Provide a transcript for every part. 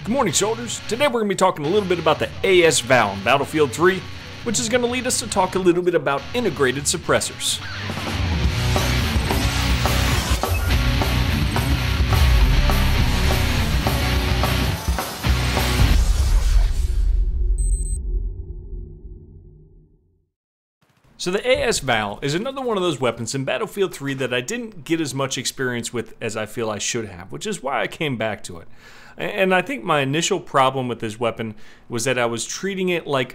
Good morning, soldiers. Today we're going to be talking a little bit about the AS VAL in Battlefield 3, which is going to lead us to talk a little bit about integrated suppressors. So the AS VAL is another one of those weapons in Battlefield 3 that I didn't get as much experience with as I feel I should have, which is why I came back to it. And I think my initial problem with this weapon was that I was treating it like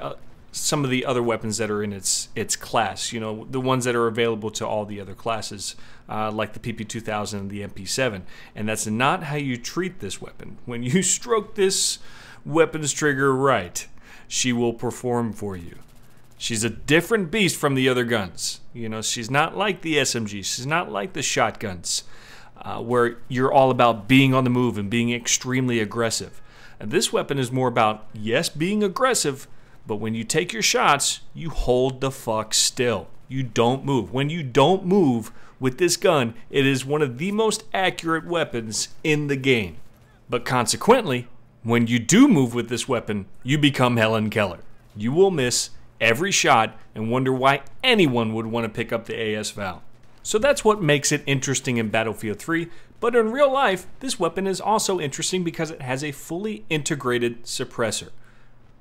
some of the other weapons that are in its class, you know, the ones that are available to all the other classes, like the PP2000 and the MP7. And that's not how you treat this weapon. When you stroke this weapon's trigger right, she will perform for you. She's a different beast from the other guns. You know, she's not like the SMG. She's not like the shotguns, where you're all about being on the move and being extremely aggressive. And this weapon is more about, yes, being aggressive, but when you take your shots, you hold the fuck still. You don't move. When you don't move with this gun, it is one of the most accurate weapons in the game. But consequently, when you do move with this weapon, you become Helen Keller. You will miss every shot and wonder why anyone would want to pick up the AS VAL. So that's what makes it interesting in Battlefield 3, but in real life, this weapon is also interesting because it has a fully integrated suppressor.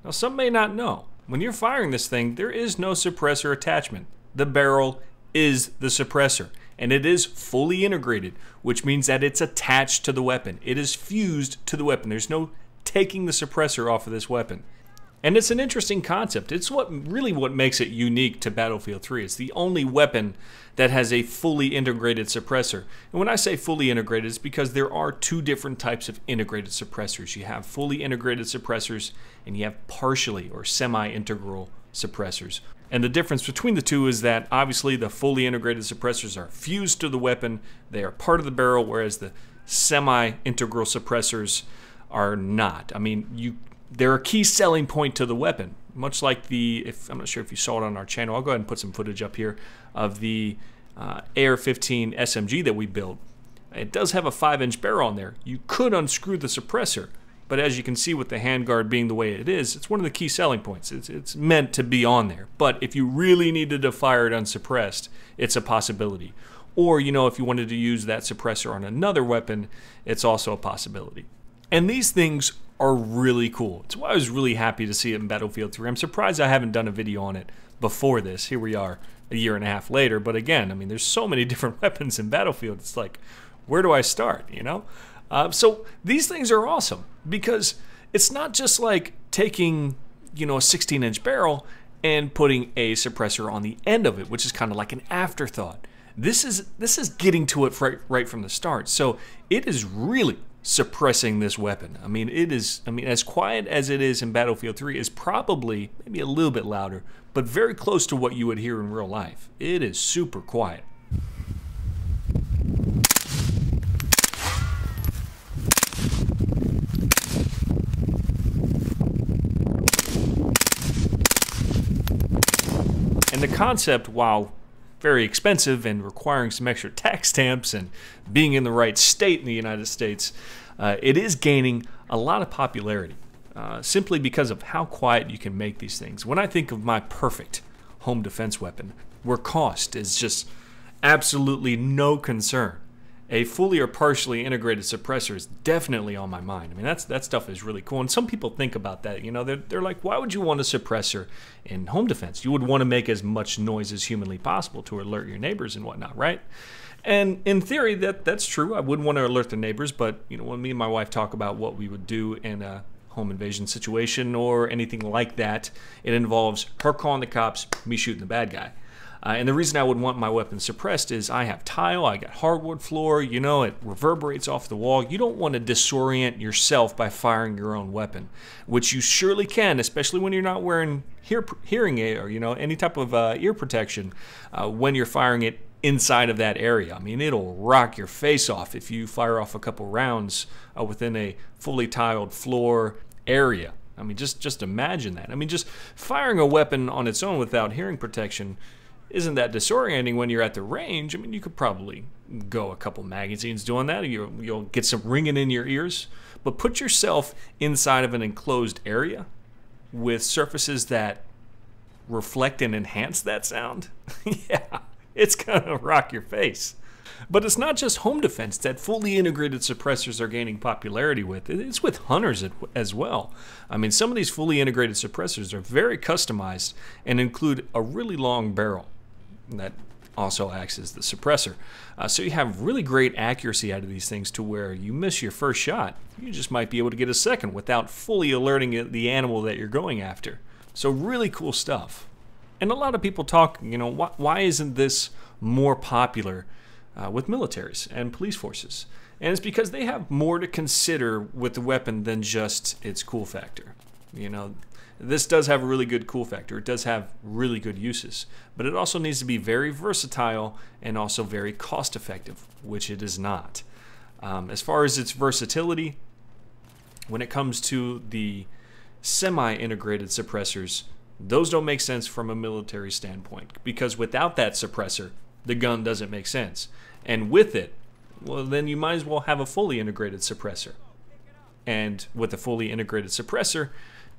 Now some may not know, when you're firing this thing, there is no suppressor attachment. The barrel is the suppressor, and it is fully integrated, which means that it's attached to the weapon. It is fused to the weapon. There's no taking the suppressor off of this weapon. And it's an interesting concept. It's what makes it unique to Battlefield 3. It's the only weapon that has a fully integrated suppressor. And when I say fully integrated, it's because there are two different types of integrated suppressors. You have fully integrated suppressors and you have partially or semi-integral suppressors. And the difference between the two is that obviously the fully integrated suppressors are fused to the weapon. They are part of the barrel, whereas the semi-integral suppressors are not. I mean, they're a key selling point to the weapon, much like I'm not sure if you saw it on our channel. I'll go ahead and put some footage up here of the AR-15 SMG that we built. It does have a 5-inch barrel on there. You could unscrew the suppressor, but as you can see with the handguard being the way it is, it's one of the key selling points. It's meant to be on there. But if you really needed to fire it unsuppressed, it's a possibility. Or, you know, if you wanted to use that suppressor on another weapon, it's also a possibility. And these things are really cool. It's why I was really happy to see it in Battlefield 3. I'm surprised I haven't done a video on it before this. Here we are a year and a half later. But again, I mean, there's so many different weapons in Battlefield. It's like, where do I start, you know? So these things are awesome because it's not just like taking, you know, a 16-inch barrel and putting a suppressor on the end of it, which is kind of like an afterthought. This is getting to it right from the start. So it is really suppressing this weapon. I mean, as quiet as it is in Battlefield 3 is probably maybe a little bit louder, but very close to what you would hear in real life. It is super quiet. And the concept, while very expensive and requiring some extra tax stamps and being in the right state in the United States, it is gaining a lot of popularity simply because of how quiet you can make these things. When I think of my perfect home defense weapon, where cost is just absolutely no concern, a fully or partially integrated suppressor is definitely on my mind. I mean, that stuff is really cool. And some people think about that. You know, they're like, why would you want a suppressor in home defense? You would want to make as much noise as humanly possible to alert your neighbors and whatnot, right? And in theory, that's true. I wouldn't want to alert the neighbors, but you know, when me and my wife talk about what we would do in a home invasion situation or anything like that, it involves her calling the cops, me shooting the bad guy. And the reason I would want my weapon suppressed is I have tile, I got hardwood floor, you know, it reverberates off the wall. You don't want to disorient yourself by firing your own weapon, which you surely can, especially when you're not wearing hearing aid or, you know, any type of ear protection when you're firing it inside of that area. I mean, it'll rock your face off if you fire off a couple rounds within a fully tiled floor area. I mean, just imagine that. I mean, just firing a weapon on its own without hearing protection isn't that disorienting when you're at the range. I mean, you could probably go a couple magazines doing that. You'll get some ringing in your ears. But put yourself inside of an enclosed area with surfaces that reflect and enhance that sound. Yeah, it's gonna rock your face. But it's not just home defense that fully integrated suppressors are gaining popularity with. It's with hunters as well. I mean, some of these fully integrated suppressors are very customized and include a really long barrel that also acts as the suppressor. So you have really great accuracy out of these things to where you miss your first shot, you just might be able to get a second without fully alerting the animal that you're going after. So really cool stuff. And a lot of people talk, you know, why isn't this more popular with militaries and police forces? And it's because they have more to consider with the weapon than just its cool factor. You know, this does have a really good cool factor. It does have really good uses, but it also needs to be very versatile and also very cost effective, which it is not. As far as its versatility, when it comes to the semi-integrated suppressors, those don't make sense from a military standpoint, because without that suppressor, the gun doesn't make sense. And with it, well, then you might as well have a fully integrated suppressor. And with a fully integrated suppressor,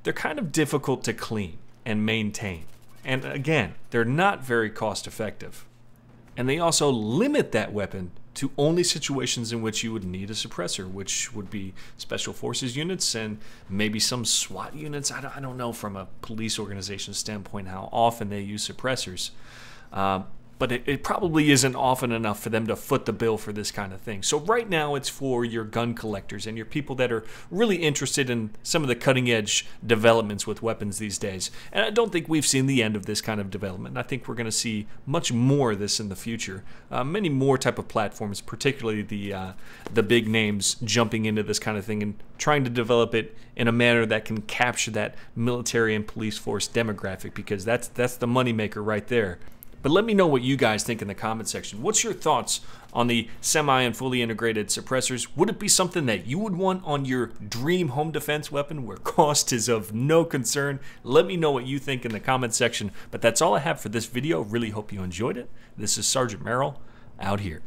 they're kind of difficult to clean and maintain. And again, they're not very cost effective. And they also limit that weapon to only situations in which you would need a suppressor, which would be special forces units and maybe some SWAT units. I don't know from a police organization standpoint how often they use suppressors. But it probably isn't often enough for them to foot the bill for this kind of thing. So right now it's for your gun collectors and your people that are really interested in some of the cutting edge developments with weapons these days. And I don't think we've seen the end of this kind of development. I think we're going to see much more of this in the future. Many more type of platforms, particularly the big names, jumping into this kind of thing and trying to develop it in a manner that can capture that military and police force demographic, because that's the moneymaker right there. But let me know what you guys think in the comment section. What's your thoughts on the semi and fully integrated suppressors? Would it be something that you would want on your dream home defense weapon where cost is of no concern? Let me know what you think in the comment section. But that's all I have for this video. Really hope you enjoyed it. This is Sergeant Merrill out here.